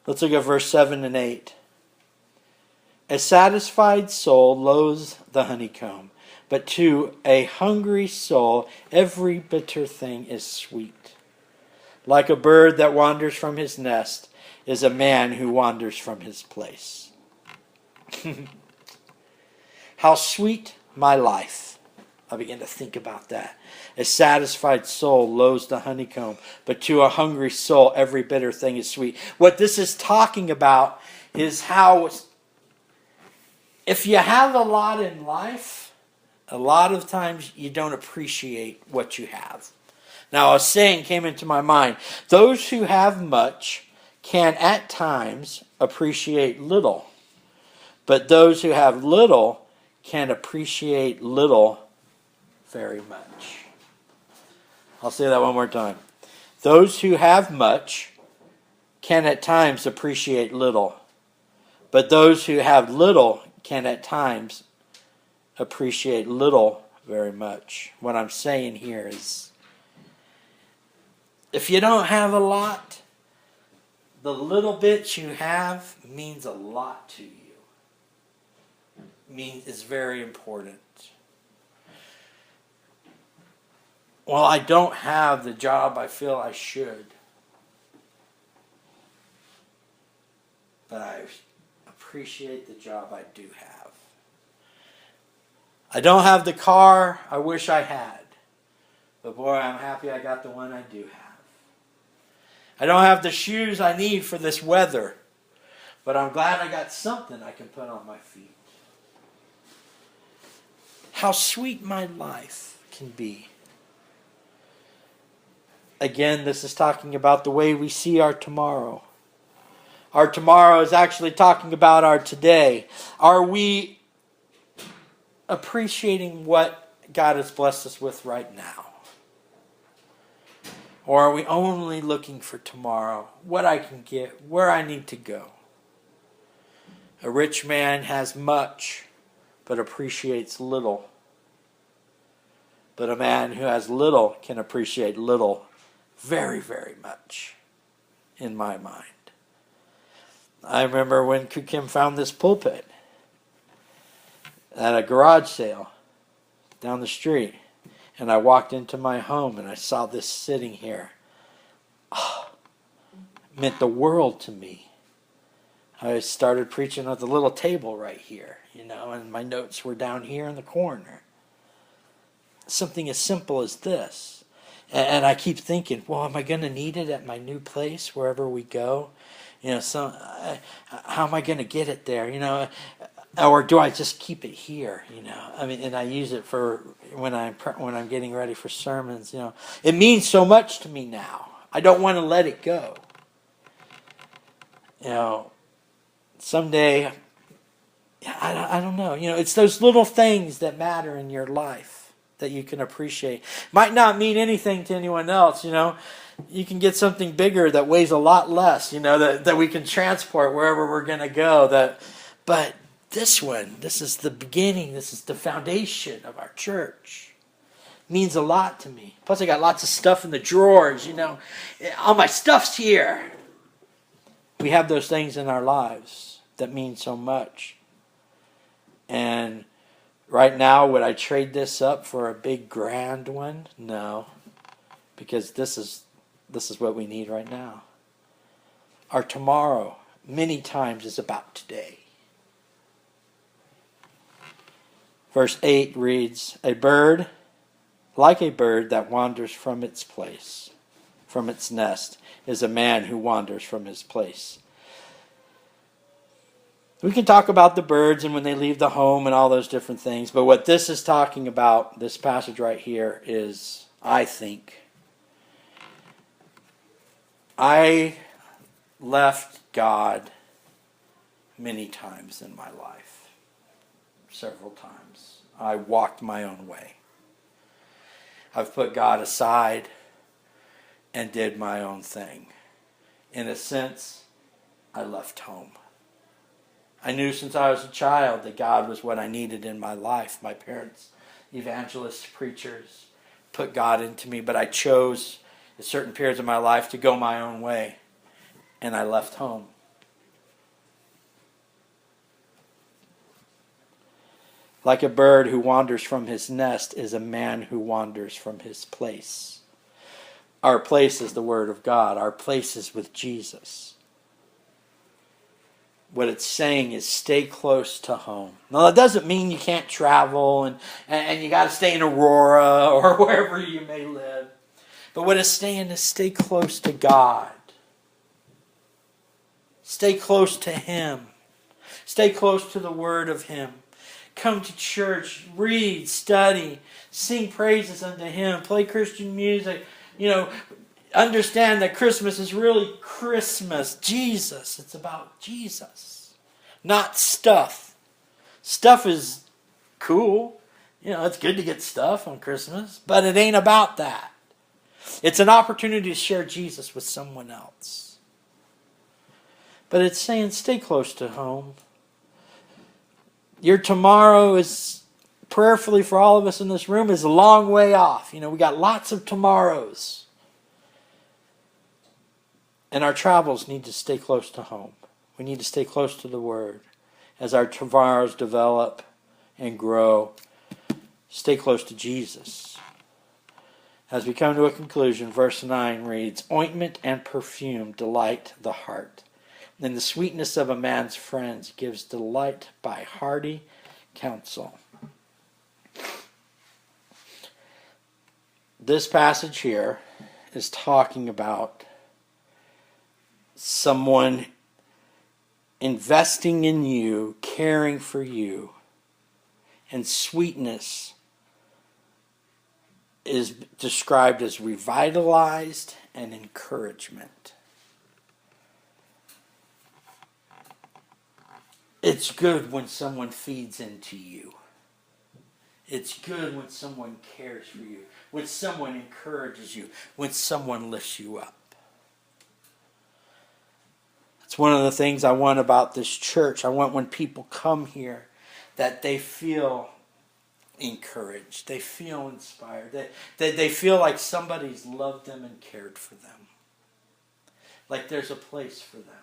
Let's look at verse 7 and 8. A satisfied soul loathes the honeycomb, but to a hungry soul every bitter thing is sweet. Like a bird that wanders from his nest is a man who wanders from his place. How sweet my life. I began to think about that. A satisfied soul loathes the honeycomb, but to a hungry soul every bitter thing is sweet. What this is talking about is how if you have a lot in life, a lot of times you don't appreciate what you have. Now, a saying came into my mind. Those who have much can at times appreciate little, but those who have little can appreciate little very much. I'll say that one more time. Those who have much can at times appreciate little, but those who have little can at times appreciate little very much. What I'm saying here is, if you don't have a lot, the little bits you have means a lot to you. It's very important. Well, I don't have the job I feel I should, but I appreciate the job I do have. I don't have the car I wish I had, but boy, I'm happy I got the one I do have. I don't have the shoes I need for this weather, but I'm glad I got something I can put on my feet. How sweet my life can be. Again, this is talking about the way we see our tomorrow. Our tomorrow is actually talking about our today. Are we appreciating what God has blessed us with right now? Or are we only looking for tomorrow, what I can get, where I need to go? A rich man has much, but appreciates little. But a man who has little can appreciate little very, very much, in my mind. I remember when Koo Kim found this pulpit at a garage sale down the street. And I walked into my home and I saw this sitting here. Oh, it meant the world to me. I started preaching at the little table right here, and my notes were down here in the corner. Something as simple as this. And I keep thinking, well, am I going to need it at my new place, wherever we go? How am I going to get it there? Or do I just keep it here? And I use it for when I'm getting ready for sermons. It means so much to me now. I don't want to let it go. Someday, I don't know. It's those little things that matter in your life that you can appreciate. Might not mean anything to anyone else. You can get something bigger that weighs a lot less. That we can transport wherever we're going to go. But this is the beginning. This is the foundation of our church. It means a lot to me. Plus, I got lots of stuff in the drawers. All my stuff's here. We have those things in our lives that mean so much. And right now, would I trade this up for a big grand one? No, because this is what we need right now. Our tomorrow, many times, is about today. Verse 8 reads, like a bird that wanders from its place, from its nest, is a man who wanders from his place. We can talk about the birds and when they leave the home and all those different things, but what this is talking about, this passage right here, is, I think, I left God many times in my life. Several times. I walked my own way. I've put God aside and did my own thing. In a sense, I left home. I knew since I was a child that God was what I needed in my life. My parents, evangelists, preachers, put God into me, but I chose at certain periods of my life to go my own way, and I left home. Like a bird who wanders from his nest is a man who wanders from his place. Our place is the Word of God. Our place is with Jesus. What it's saying is stay close to home. Now, that doesn't mean you can't travel and you got to stay in Aurora or wherever you may live. But what it's saying is stay close to God. Stay close to Him. Stay close to the Word of Him. Come to church, read, study, sing praises unto Him, play Christian music. Understand that Christmas is really Christmas. Jesus. It's about Jesus. Not stuff. Stuff is cool. It's good to get stuff on Christmas. But it ain't about that. It's an opportunity to share Jesus with someone else. But it's saying stay close to home. Your tomorrow is, prayerfully for all of us in this room, is a long way off. We got lots of tomorrows. And our travels need to stay close to home. We need to stay close to the Word. As our tomorrows develop and grow, stay close to Jesus. As we come to a conclusion, verse 9 reads, "Ointment and perfume delight the heart, and the sweetness of a man's friends gives delight by hearty counsel." This passage here is talking about someone investing in you, caring for you, and sweetness is described as revitalized and encouragement. It's good when someone feeds into you. It's good when someone cares for you, when someone encourages you, when someone lifts you up. It's one of the things I want about this church. I want when people come here that they feel encouraged. They feel inspired. That they feel like somebody's loved them and cared for them. Like there's a place for them.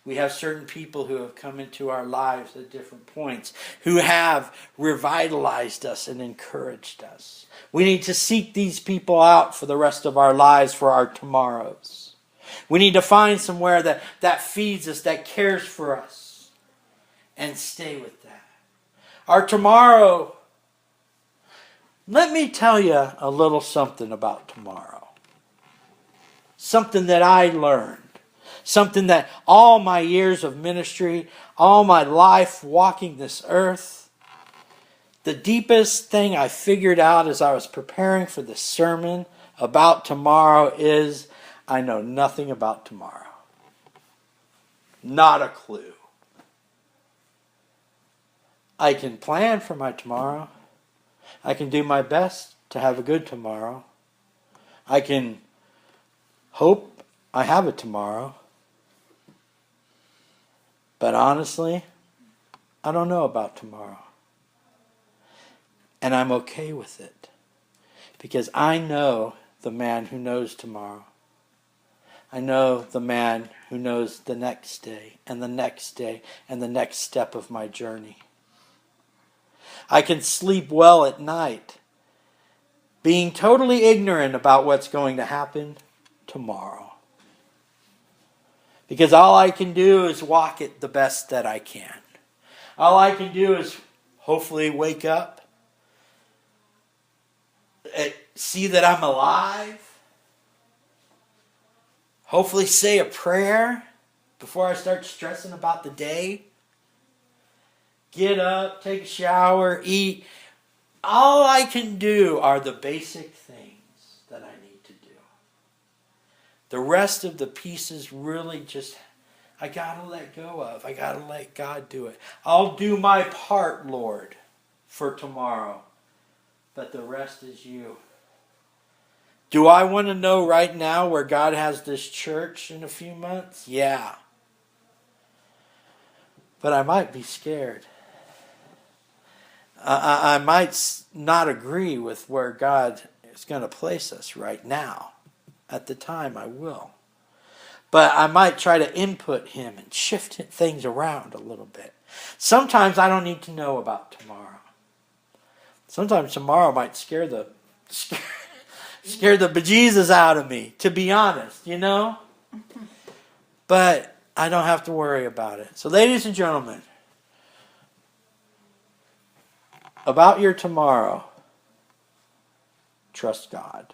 We have certain people who have come into our lives at different points who have revitalized us and encouraged us. We need to seek these people out for the rest of our lives, for our tomorrows. We need to find somewhere that feeds us, that cares for us, and stay with that. Our tomorrow, let me tell you a little something about tomorrow. Something that I learned. Something that all my years of ministry, all my life walking this earth, the deepest thing I figured out as I was preparing for this sermon about tomorrow is I know nothing about tomorrow. Not a clue. I can plan for my tomorrow. I can do my best to have a good tomorrow. I can hope I have a tomorrow. But honestly, I don't know about tomorrow. And I'm okay with it. Because I know the man who knows tomorrow. I know the man who knows the next day and the next day and the next step of my journey. I can sleep well at night, being totally ignorant about what's going to happen tomorrow. Because all I can do is walk it the best that I can. All I can do is hopefully wake up, see that I'm alive, hopefully say a prayer before I start stressing about the day. Get up, take a shower, eat. All I can do are the basic things that I need to do. The rest of the pieces really just, I got to let go of. I got to let God do it. I'll do my part, Lord, for tomorrow. But the rest is you. Do I want to know right now where God has this church in a few months? Yeah. But I might be scared. I might not agree with where God is going to place us right now. At the time, I will. But I might try to input Him and shift things around a little bit. Sometimes I don't need to know about tomorrow. Sometimes tomorrow might scare the bejesus out of me, to be honest, you know? But I don't have to worry about it. So ladies and gentlemen, about your tomorrow, trust God.